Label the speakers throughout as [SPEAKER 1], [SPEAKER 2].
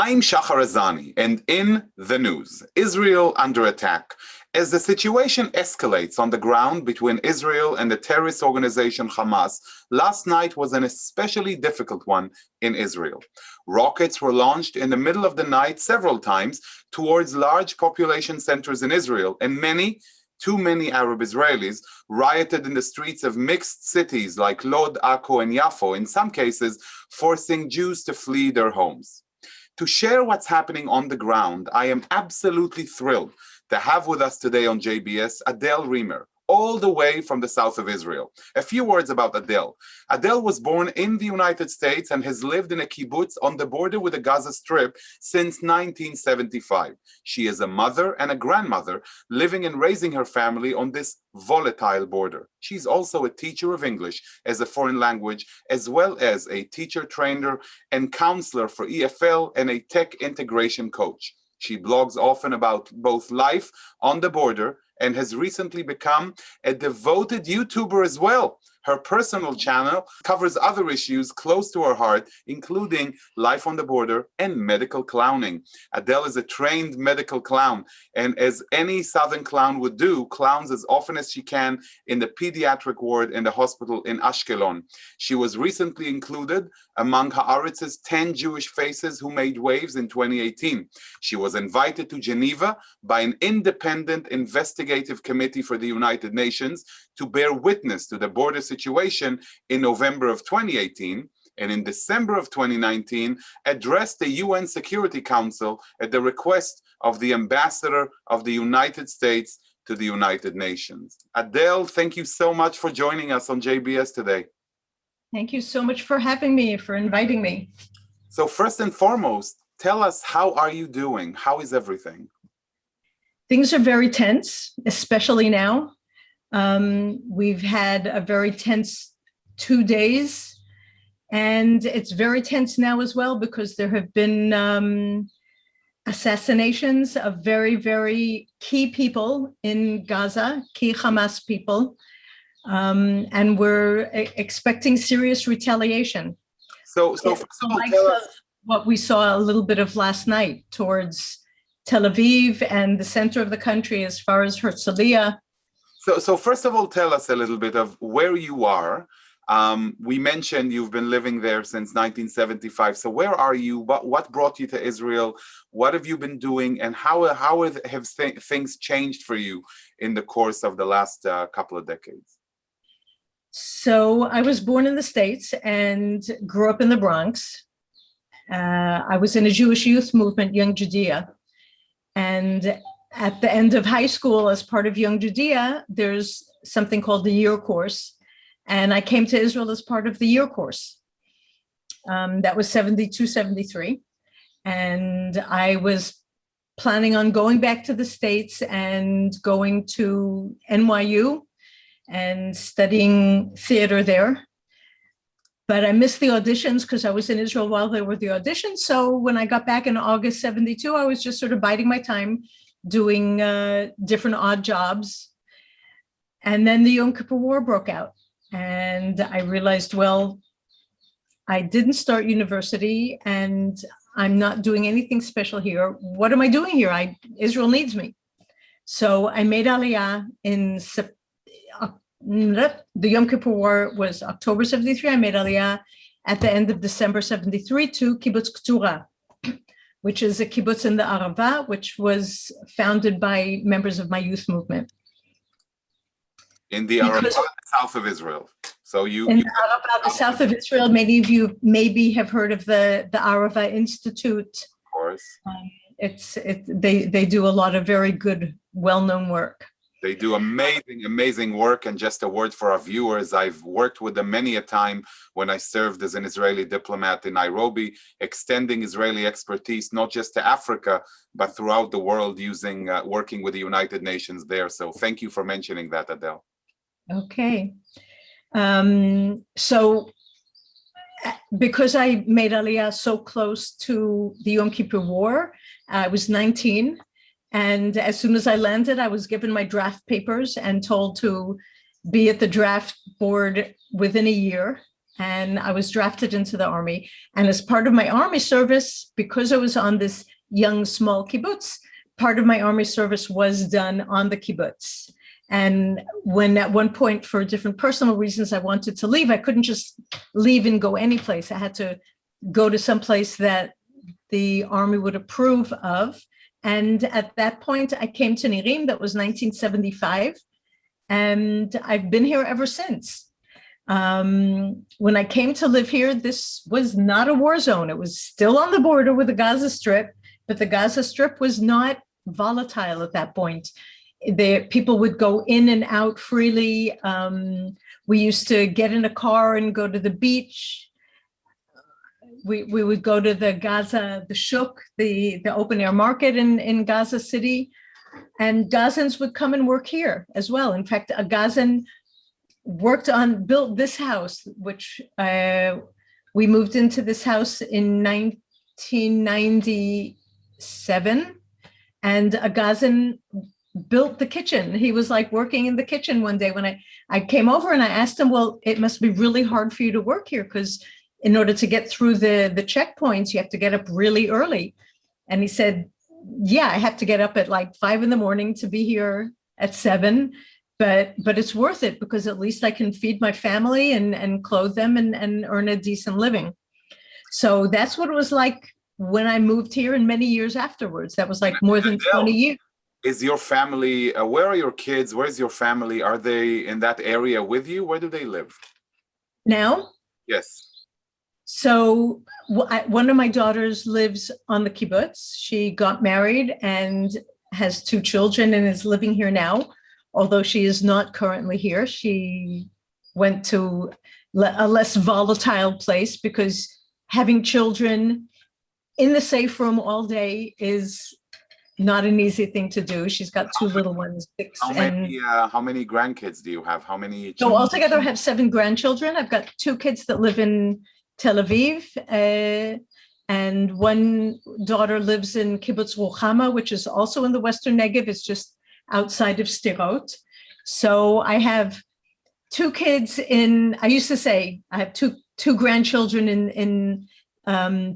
[SPEAKER 1] I'm Shahar Azani, and in the news, Israel under attack. As the situation escalates on the ground between Israel and the terrorist organization Hamas, last night was an especially difficult one in Israel. Rockets were launched in the middle of the night several times towards large population centers in Israel, and too many Arab Israelis rioted in the streets of mixed cities like Lod, Akko, and Yafo, in some cases forcing Jews to flee their homes. To share what's happening on the ground, I am absolutely thrilled to have with us today on JBS Adele Raemer, all the way from the south of Israel. A few words about Adele. Adele was born in the United States and has lived in a kibbutz on the border with the Gaza Strip since 1975. She is a mother and a grandmother living and raising her family on this volatile border. She's also a teacher of English as a foreign language, as well as a teacher trainer and counselor for EFL and a tech integration coach. She blogs often about both life on the border and has recently become a devoted YouTuber as well. Her personal channel covers other issues close to her heart, including life on the border and medical clowning. Adele is a trained medical clown, and as any Southern clown would do, clowns as often as she can in the pediatric ward in the hospital in Ashkelon. She was recently included among Haaretz's 10 Jewish faces who made waves in 2018. She was invited to Geneva by an independent investigative committee for the United Nations to bear witness to the border situation in November of 2018, and in December of 2019 addressed the UN Security Council at the request of the ambassador of the United States to the United Nations. Adele, thank you so much for joining us on JBS today.
[SPEAKER 2] Thank you so much for having me, for inviting me.
[SPEAKER 1] So first and foremost, tell us, how are you doing? How is everything?
[SPEAKER 2] Things are very tense, especially now. We've had a very tense 2 days, and it's very tense now as well because there have been assassinations of very, very key people in Gaza, key Hamas people, and we're expecting serious retaliation.
[SPEAKER 1] So first of all, tell us
[SPEAKER 2] what we saw a little bit of last night towards Tel Aviv and the center of the country as far as Herzliya.
[SPEAKER 1] So first of all, tell us a little bit of where you are. We mentioned you've been living there since 1975. So where are you? What brought you to Israel? What have you been doing? And how have things changed for you in the course of the last couple of decades?
[SPEAKER 2] So I was born in the States and grew up in the Bronx. I was in a Jewish youth movement, Young Judea. And at the end of high school, as part of Young Judea, there's something called the year course. And I came to Israel as part of the year course. That was 72, 73. And I was planning on going back to the States and going to NYU and studying theater there. But I missed the auditions because I was in Israel while there were the auditions. So when I got back in August 72, I was just sort of biding my time, doing different odd jobs. And then the Yom Kippur War broke out. And I realized, well, I didn't start university and I'm not doing anything special here. What am I doing here? Israel needs me. So I made Aliyah in the Yom Kippur War was October 73. I made Aliyah at the end of December 73 to Kibbutz Keturah, which is a kibbutz in the Arava, which was founded by members of my youth movement.
[SPEAKER 1] In the Arava, south of Israel. So
[SPEAKER 2] in the Arava, the south of Israel, many of you maybe have heard of the Arava Institute.
[SPEAKER 1] Of course.
[SPEAKER 2] They do a lot of very good, well-known work.
[SPEAKER 1] They do amazing work. And just a word for our viewers, I've worked with them many a time when I served as an Israeli diplomat in Nairobi, extending Israeli expertise, not just to Africa, but throughout the world working with the United Nations there. So thank you for mentioning that, Adele.
[SPEAKER 2] Okay. So because I made Aliyah so close to the Yom Kippur War, I was 19. And as soon as I landed, I was given my draft papers and told to be at the draft board within a year. and I was drafted into the army. And as part of my army service, because I was on this young, small kibbutz, part of my army service was done on the kibbutz. And when at one point, for different personal reasons, I wanted to leave, I couldn't just leave and go anyplace. I had to go to some place that the army would approve of. And at that point, I came to Nirim. That was 1975. And I've been here ever since. When I came to live here, this was not a war zone. It was still on the border with the Gaza Strip, but the Gaza Strip was not volatile at that point. People would go in and out freely. We used to get in a car and go to the beach. We would go to the Gaza, the Shuk, the open air market in Gaza City. And Gazans would come and work here as well. In fact, a Gazan built this house, which we moved into this house in 1997. And a Gazan built the kitchen. He was like working in the kitchen one day when I came over, and I asked him, well, it must be really hard for you to work here, because in order to get through the checkpoints, you have to get up really early. And he said, yeah, I have to get up at like 5 a.m. to be here at 7, but it's worth it, because at least I can feed my family and clothe them and earn a decent living. So that's what it was like when I moved here, and many years afterwards. That was like more than 20 years.
[SPEAKER 1] Is your family, where are your kids? Where's your family? Are they in that area with you? Where do they live?
[SPEAKER 2] Now?
[SPEAKER 1] Yes.
[SPEAKER 2] So one of my daughters lives on the kibbutz. She got married and has 2 children and is living here now. Although she is not currently here, she went to a less volatile place, because having children in the safe room all day is not an easy thing to do. She's got 2 little ones, 6
[SPEAKER 1] how many grandkids do you have? How many children?
[SPEAKER 2] So altogether I have 7 grandchildren. I've got 2 kids that live in Tel Aviv, and one daughter lives in Kibbutz Ruchama, which is also in the Western Negev. It's just outside of Sderot. So I have 2 kids I used to say I have two grandchildren in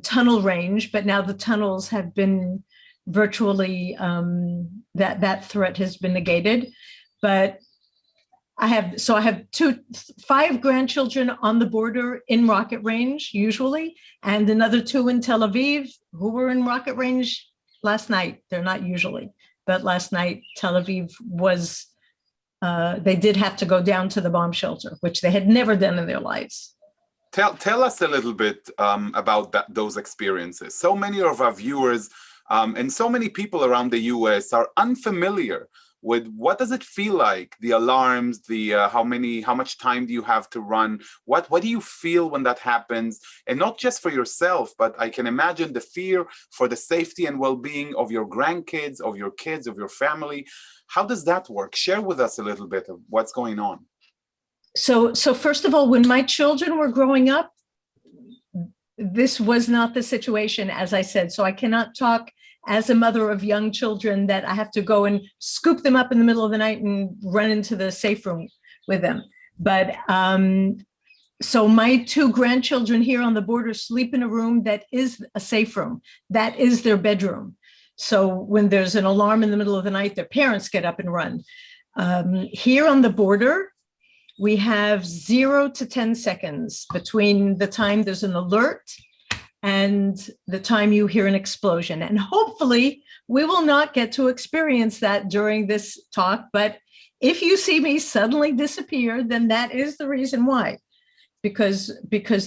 [SPEAKER 2] tunnel range, but now the tunnels have been virtually, that threat has been negated. But I have 5 grandchildren on the border in rocket range usually, and another 2 in Tel Aviv who were in rocket range last night. They're not usually, but last night Tel Aviv was, they did have to go down to the bomb shelter, which they had never done in their lives.
[SPEAKER 1] Tell us a little bit about those experiences. So many of our viewers and so many people around the US are unfamiliar with what does it feel like, the alarms, the how much time do you have to run, what do you feel when that happens, and not just for yourself, but I can imagine the fear for the safety and well-being of your grandkids, of your kids, of your family. How does that work? Share with us a little bit of what's going on.
[SPEAKER 2] So first of all, when my children were growing up, this was not the situation, as I said. So I cannot talk as a mother of young children that I have to go and scoop them up in the middle of the night and run into the safe room with them. But so my 2 grandchildren here on the border sleep in a room that is a safe room. That is their bedroom. So when there's an alarm in the middle of the night, their parents get up and run. Here on the border, we have 0 to 10 seconds between the time there's an alert and the time you hear an explosion. And hopefully we will not get to experience that during this talk. But if you see me suddenly disappear, then that is the reason why, because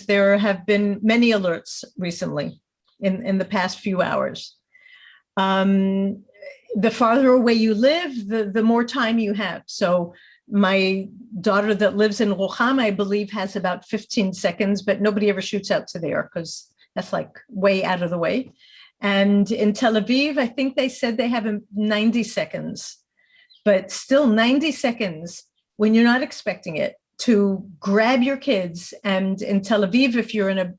[SPEAKER 2] there have been many alerts recently in the past few hours. The farther away you live, the more time you have. So my daughter that lives in Ruchama, I believe, has about 15 seconds, but nobody ever shoots out to there because that's like way out of the way. And in Tel Aviv, I think they said they have 90 seconds, but still 90 seconds when you're not expecting it to grab your kids. And in Tel Aviv, if you're in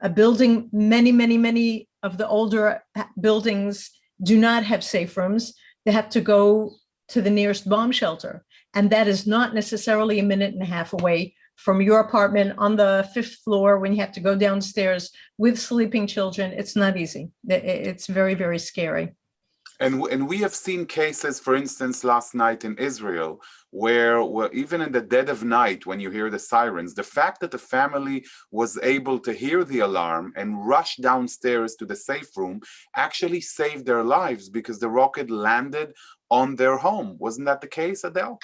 [SPEAKER 2] a building, many of the older buildings do not have safe rooms. They have to go to the nearest bomb shelter. And that is not necessarily a minute and a half away from your apartment on the 5th floor when you have to go downstairs with sleeping children. It's not easy. It's very, very scary.
[SPEAKER 1] And we have seen cases, for instance, last night in Israel, where even in the dead of night, when you hear the sirens, the fact that the family was able to hear the alarm and rush downstairs to the safe room actually saved their lives because the rocket landed on their home. Wasn't that the case, Adele?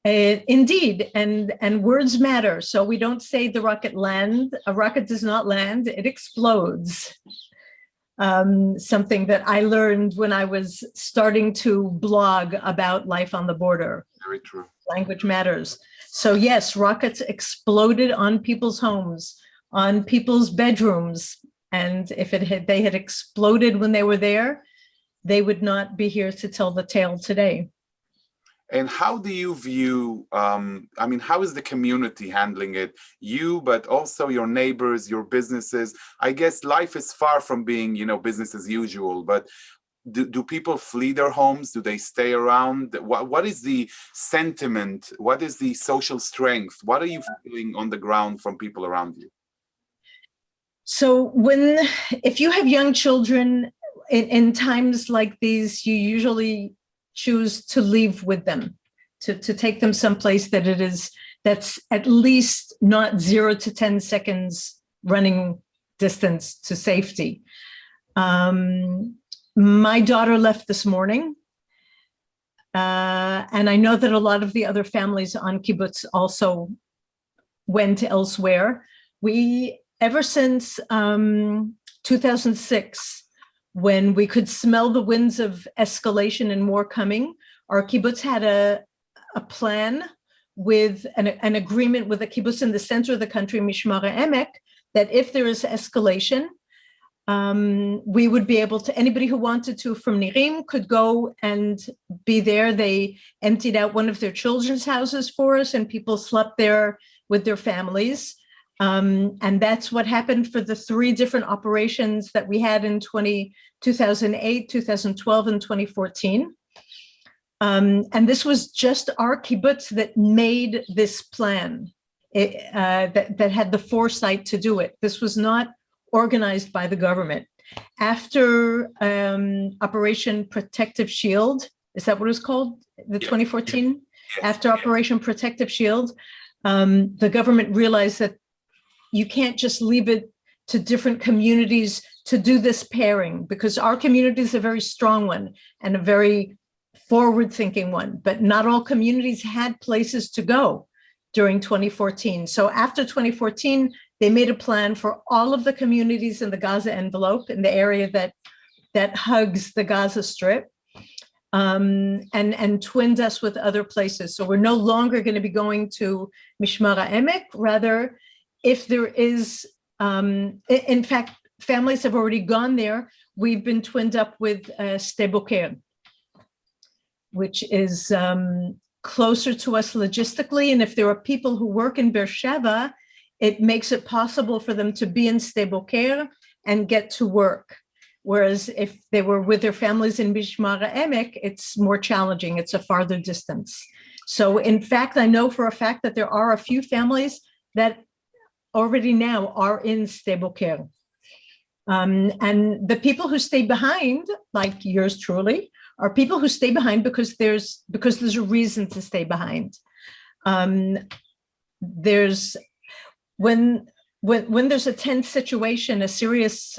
[SPEAKER 2] Indeed, and words matter. So we don't say the rocket land. A rocket does not land, it explodes. Something that I learned when I was starting to blog about life on the border.
[SPEAKER 1] Very true.
[SPEAKER 2] Language matters. So yes, rockets exploded on people's homes, on people's bedrooms. And if they had exploded when they were there, they would not be here to tell the tale today.
[SPEAKER 1] And how do you view, how is the community handling it? You, but also your neighbors, your businesses. I guess life is far from being, business as usual, but do people flee their homes? Do they stay around? What is the sentiment? What is the social strength? What are you feeling on the ground from people around you?
[SPEAKER 2] So if you have young children in times like these, you usually choose to leave with them, to take them someplace that's at least not 0 to 10 seconds running distance to safety. My daughter left this morning, and I know that a lot of the other families on kibbutz also went elsewhere. Ever since 2006, when we could smell the winds of escalation and war coming, our kibbutz had a plan with an agreement with a kibbutz in the center of the country, Shahar Azani, that if there is escalation, we would be able to, anybody who wanted to from Nirim could go and be there. They emptied out one of their children's houses for us, and people slept there with their families. And that's what happened for the 3 different operations that we had in 2008, 2012, and 2014. And this was just our kibbutz that made this plan, that had the foresight to do it. This was not organized by the government. After Operation Protective Shield, is that what it was called? The 2014? After Operation Protective Shield, the government realized that you can't just leave it to different communities to do this pairing, because our community is a very strong one and a very forward-thinking one, but not all communities had places to go during 2014. So after 2014, they made a plan for all of the communities in the Gaza envelope, in the area that hugs the Gaza Strip, and twinned us with other places. So we're no longer going to be going to Mishmar HaEmek. Rather, if there is, in fact, families have already gone there. We've been twinned up with Sde Boker, which is closer to us logistically. And if there are people who work in Beersheba, it makes it possible for them to be in Sde Boker and get to work. Whereas if they were with their families in Mishmar HaEmek, it's more challenging. It's a farther distance. So in fact, I know for a fact that there are a few families that already now are in Sde Boker. And the people who stay behind, like yours truly, are people who stay behind because there's a reason to stay behind. When there's a tense situation, a serious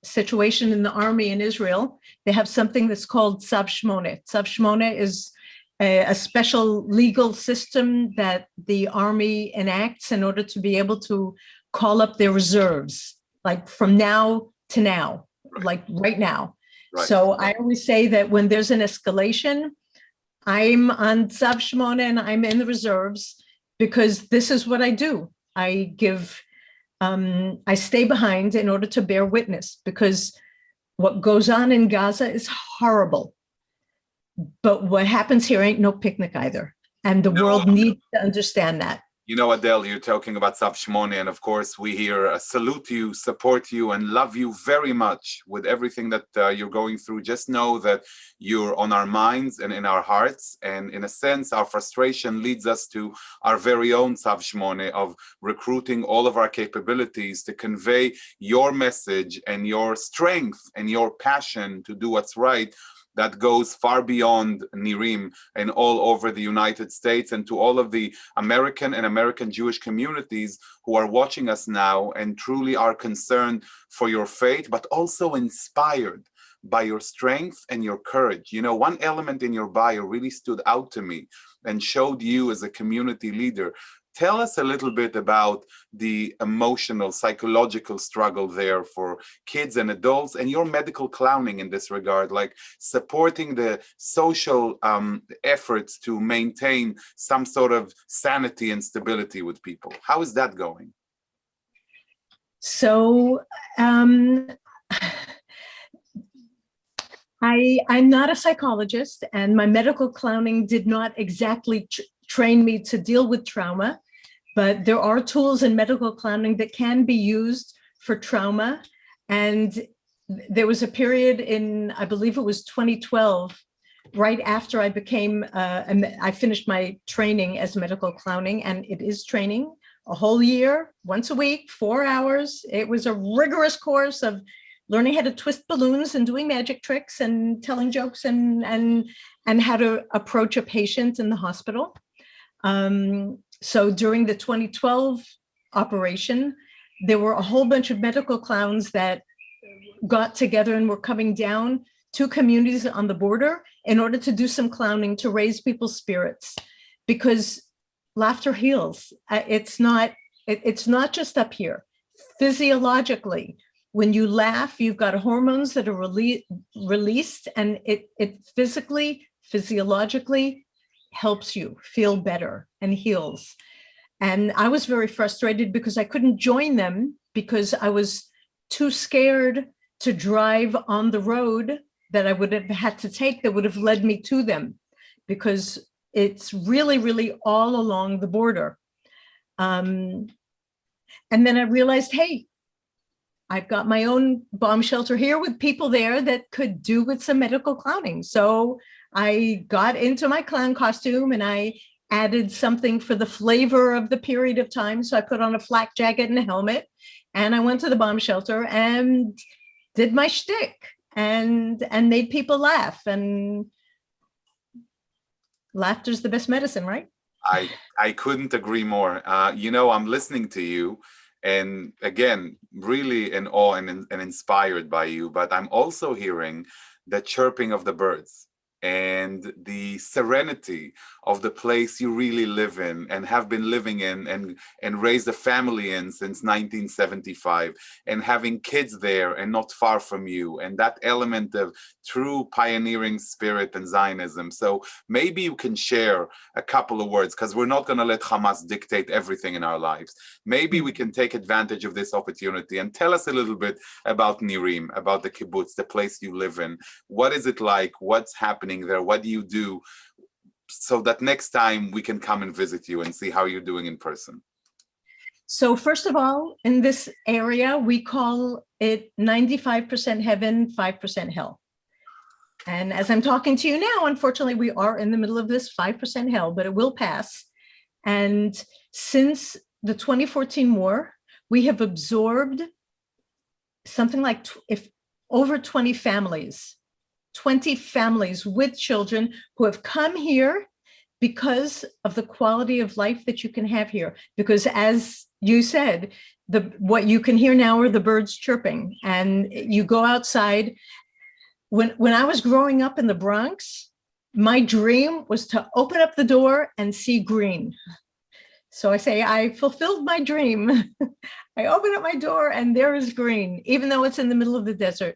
[SPEAKER 2] situation in the army in Israel, they have something that's called Tzav Shmone. Tzav Shmone is a special legal system that the army enacts in order to be able to call up their reserves, like from now to now, like right now. Right. So I always say that when there's an escalation, I'm on Tzav Shmone and I'm in the reserves, because this is what I do. I stay behind in order to bear witness, because what goes on in Gaza is horrible. But what happens here ain't no picnic either. And the world needs to understand that.
[SPEAKER 1] You know, Adele, you're talking about Tzav Shmone, and of course, we here salute you, support you, and love you very much with everything that you're going through. Just know that you're on our minds and in our hearts, and in a sense, our frustration leads us to our very own Tzav Shmone of recruiting all of our capabilities to convey your message and your strength and your passion to do what's right, that goes far beyond Nirim and all over the United States, and to all of the American and American Jewish communities who are watching us now and truly are concerned for your faith, but also inspired by your strength and your courage. You know, one element in your bio really stood out to me and showed you as a community leader. Tell us a little bit about the emotional, psychological struggle there for kids and adults, and your medical clowning in this regard, like supporting the social efforts to maintain some sort of sanity and stability with people. How is that going?
[SPEAKER 2] So I'm not a psychologist, and my medical clowning did not exactly train me to deal with trauma, but there are tools in medical clowning that can be used for trauma. And there was a period in, I believe it was 2012, right after I became, I finished my training as medical clowning, and it is training a whole year, once a week, 4 hours. It was a rigorous course of learning how to twist balloons and doing magic tricks and telling jokes and how to approach a patient in the hospital. So during the 2012 operation, there were a whole bunch of medical clowns that got together and were coming down to communities on the border in order to do some clowning to raise people's spirits, because laughter heals. It's not just up here. Physiologically, when you laugh, you've got hormones that are released, and it physically, physiologically helps you feel better and heals. And I was very frustrated because I couldn't join them because I was too scared to drive on the road that I would have had to take that would have led me to them, because it's really, really all along the border. And then I realized, hey, I've got my own bomb shelter here with people there that could do with some medical clowning. So I got into my clown costume and I added something for the flavor of the period of time. So I put on a flak jacket and a helmet, and I went to the bomb shelter and did my shtick and made people laugh. And laughter's the best medicine, right?
[SPEAKER 1] I couldn't agree more. You know, I'm listening to you, and again, really in awe and inspired by you, but I'm also hearing the chirping of the birds and the serenity of the place you really live in and have been living in and raised a family in since 1975, and having kids there and not far from you, and that element of true pioneering spirit and Zionism. So maybe you can share a couple of words, because we're not going to let Hamas dictate everything in our lives. Maybe we can take advantage of this opportunity and tell us a little bit about Nirim, about the kibbutz, the place you live in. What is it like? What's happening there? What do you do, so that next time we can come and visit you and see how you're doing in person?
[SPEAKER 2] So first of all, in this area, we call it 95% heaven, 5% hell. And as I'm talking to you now, unfortunately, we are in the middle of this 5% hell, but it will pass. And since the 2014 war, we have absorbed something like over 20 families with children who have come here because of the quality of life that you can have here. Because as you said, what you can hear now are the birds chirping, and you go outside. When I was growing up in the Bronx, my dream was to open up the door and see green. So I say, I fulfilled my dream. I open up my door and there is green, even though it's in the middle of the desert.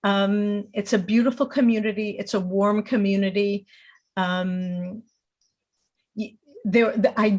[SPEAKER 2] It's a beautiful community. It's a warm community. I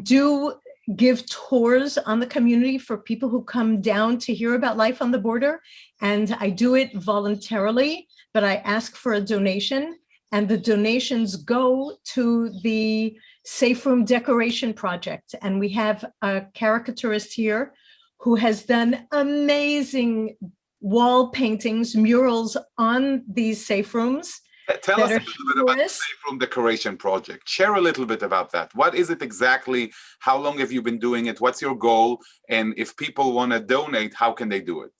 [SPEAKER 2] do give tours on the community for people who come down to hear about life on the border, and I do it voluntarily, but I ask for a donation. and the donations go to the Safe Room Decoration Project. And we have a caricaturist here who has done amazing wall paintings, murals on these safe rooms.
[SPEAKER 1] Tell us a little bit about the Safe Room Decoration Project. Share a little bit about that. What is it exactly? How long have you been doing it? What's your goal? And if people want to donate, how can they do it?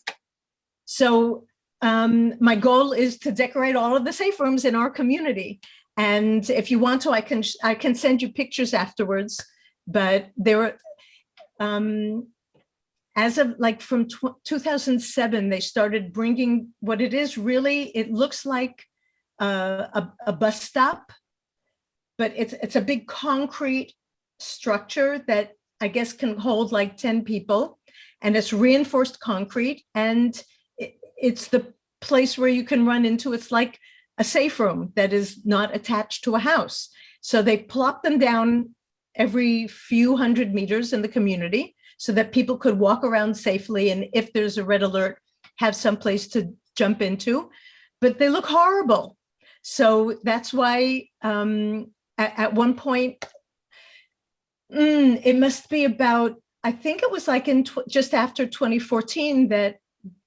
[SPEAKER 2] So my goal is to decorate all of the safe rooms in our community. And if you want to, I can send you pictures afterwards. But there, as of like from 2007, they started bringing what it is really. It looks like a bus stop, but it's a big concrete structure that I guess can hold like 10 people, and it's reinforced concrete, and it's the place where you can run into. It's like a safe room that is not attached to a house. So they plop them down every few hundred meters in the community so that people could walk around safely, and if there's a red alert, have some place to jump into. But they look horrible. So that's why at one point, it must be about, I think it was like in just after 2014 that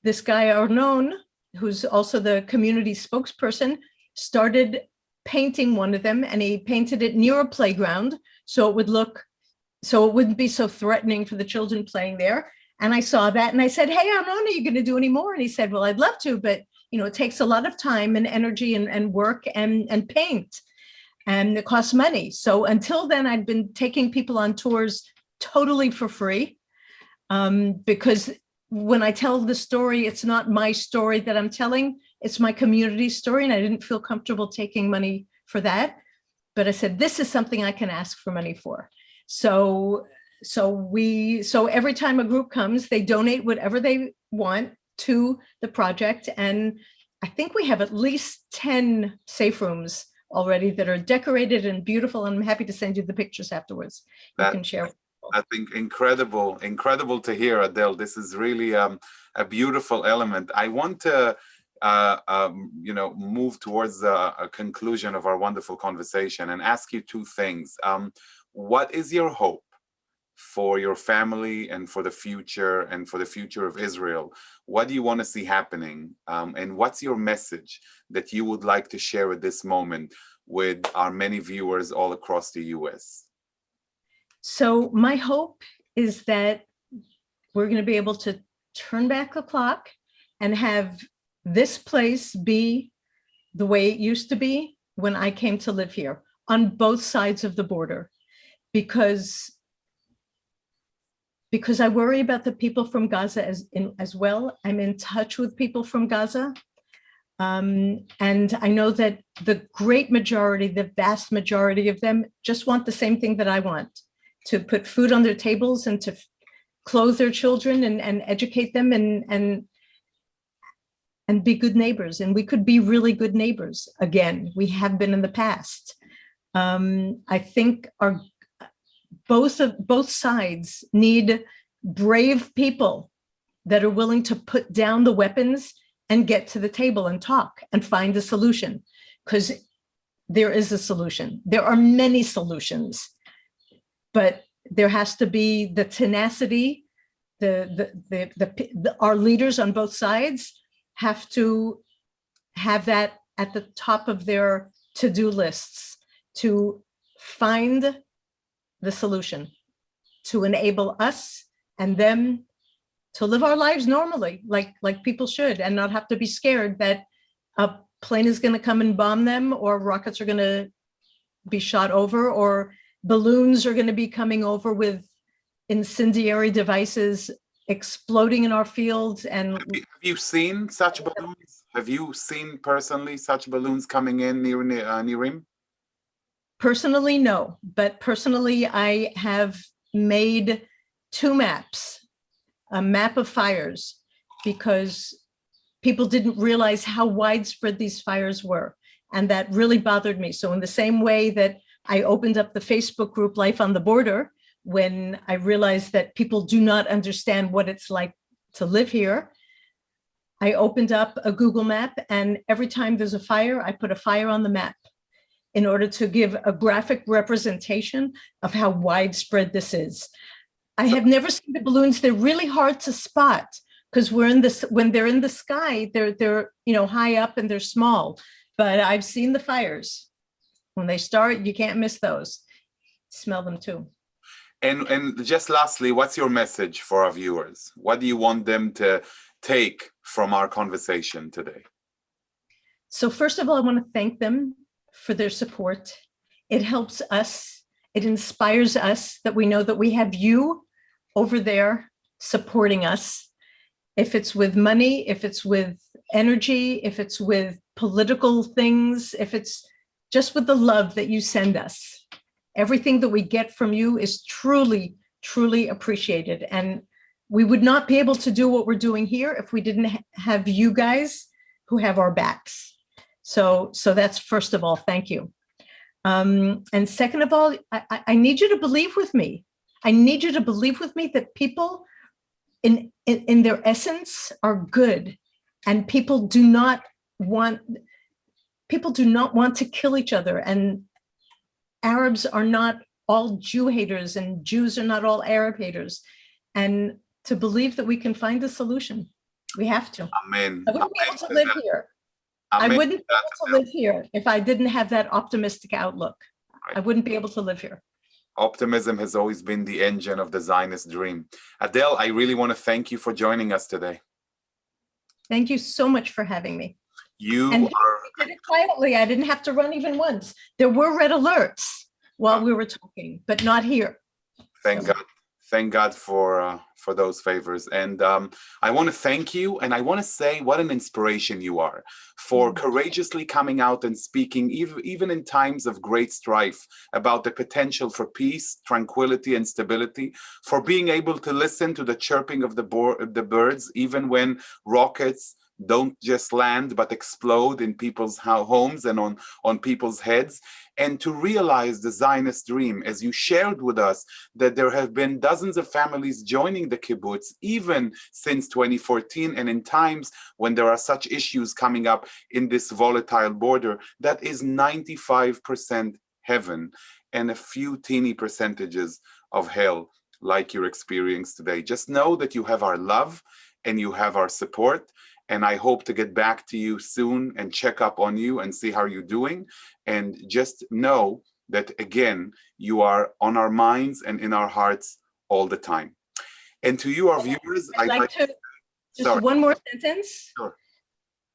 [SPEAKER 2] this guy Arnon, who's also the community spokesperson, started painting one of them, and he painted it near a playground so it wouldn't be so threatening for the children playing there. And I saw that and I said, hey, Arnon, are you going to do any more? And he said, well, I'd love to, but it takes a lot of time and energy and work and paint, and it costs money. So until then, I'd been taking people on tours totally for free, because when I tell the story, it's not my story that I'm telling, it's my community story. And I didn't feel comfortable taking money for that. But I said, this is something I can ask for money for. So every time a group comes, they donate whatever they want to the project. And I think we have at least 10 safe rooms already that are decorated and beautiful. And I'm happy to send you the pictures afterwards. You can share.
[SPEAKER 1] I think incredible to hear, Adele. This is really a beautiful element. I want to move towards a conclusion of our wonderful conversation and ask you two things. What is your hope for your family and for the future of Israel? What do you want to see happening? And what's your message that you would like to share at this moment with our many viewers all across the US?
[SPEAKER 2] So my hope is that we're going to be able to turn back the clock and have this place be the way it used to be when I came to live here, on both sides of the border, because I worry about the people from Gaza as well. I'm in touch with people from Gaza. And I know that the vast majority of them just want the same thing that I want, to put food on their tables and to clothe their children and educate them and be good neighbors. And we could be really good neighbors again. We have been in the past. I think both sides need brave people that are willing to put down the weapons and get to the table and talk and find a solution, because there is a solution. There are many solutions, but there has to be the tenacity. Our leaders on both sides have to have that at the top of their to-do lists, to find the solution, to enable us and them to live our lives normally, like people should, and not have to be scared that a plane is going to come and bomb them, or rockets are going to be shot over, or balloons are going to be coming over with incendiary devices exploding in our fields. And
[SPEAKER 1] have you seen such balloons? Have you seen personally such balloons coming in near Nirim?
[SPEAKER 2] Personally, no. But personally, I have made 2 maps, a map of fires, because people didn't realize how widespread these fires were. And that really bothered me. So in the same way that I opened up the Facebook group Life on the Border, when I realized that people do not understand what it's like to live here, I opened up a Google map, and every time there's a fire, I put a fire on the map in order to give a graphic representation of how widespread this is. I have never seen the balloons. They're really hard to spot because when they're in the sky, they're high up and they're small. But I've seen the fires. When they start, you can't miss those. Smell them too.
[SPEAKER 1] And just lastly, what's your message for our viewers? What do you want them to take from our conversation today?
[SPEAKER 2] So first of all, I want to thank them for their support. It helps us. It inspires us that we know that we have you over there supporting us. If it's with money, if it's with energy, if it's with political things, if it's just with the love that you send us. Everything that we get from you is truly, truly appreciated. And we would not be able to do what we're doing here if we didn't have you guys who have our backs. So that's first of all, thank you. And second of all, I need you to believe with me. I need you to believe with me that people in their essence are good, and people do not want to kill each other. And Arabs are not all Jew haters, and Jews are not all Arab haters. And to believe that we can find a solution, we have to.
[SPEAKER 1] Amen.
[SPEAKER 2] I wouldn't be able to live here.
[SPEAKER 1] Amen.
[SPEAKER 2] I wouldn't be able to live here if I didn't have that optimistic outlook. Right. I wouldn't be able to live here.
[SPEAKER 1] Optimism has always been the engine of the Zionist dream. Adele, I really want to thank you for joining us today.
[SPEAKER 2] Thank you so much for having me.
[SPEAKER 1] You
[SPEAKER 2] did it quietly. I didn't have to run even once. There were red alerts while we were talking, but not here.
[SPEAKER 1] Thank God. Thank God for those favors. And I want to thank you, and I want to say what an inspiration you are for courageously coming out and speaking, even in times of great strife, about the potential for peace, tranquility, and stability, for being able to listen to the chirping of the birds, even when rockets don't just land but explode in people's homes and on people's heads, and to realize the Zionist dream, as you shared with us, that there have been dozens of families joining the kibbutz even since 2014, and in times when there are such issues coming up in this volatile border, that is 95% heaven and a few teeny percentages of hell like you're experiencing today. Just know that you have our love and you have our support. And I hope to get back to you soon and check up on you and see how you're doing. And just know that, again, you are on our minds and in our hearts all the time. And to you, our viewers,
[SPEAKER 2] I'd like to just one more sentence.
[SPEAKER 1] Sure.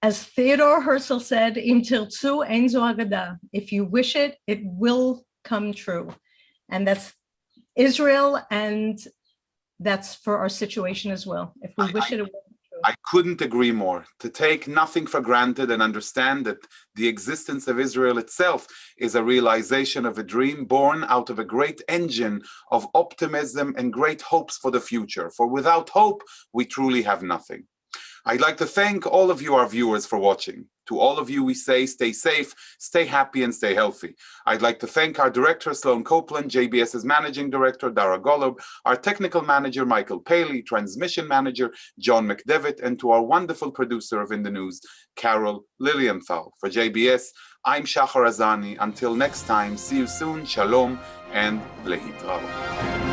[SPEAKER 2] As Theodore Herzl said, Im tirtzu ein zo agada. If you wish it, it will come true. And that's Israel, and that's for our situation as well. If we wish it, it will.
[SPEAKER 1] I couldn't agree more. To take nothing for granted and understand that the existence of Israel itself is a realization of a dream born out of a great engine of optimism and great hopes for the future. For without hope, we truly have nothing. I'd like to thank all of you, our viewers, for watching. To all of you, we say, stay safe, stay happy, and stay healthy. I'd like to thank our director, Sloan Copeland, JBS's managing director, Dara Golob, our technical manager, Michael Paley, transmission manager, John McDevitt, and to our wonderful producer of In the News, Carol Lilienthal. For JBS, I'm Shahar Azani. Until next time, see you soon, shalom, and lehitrao.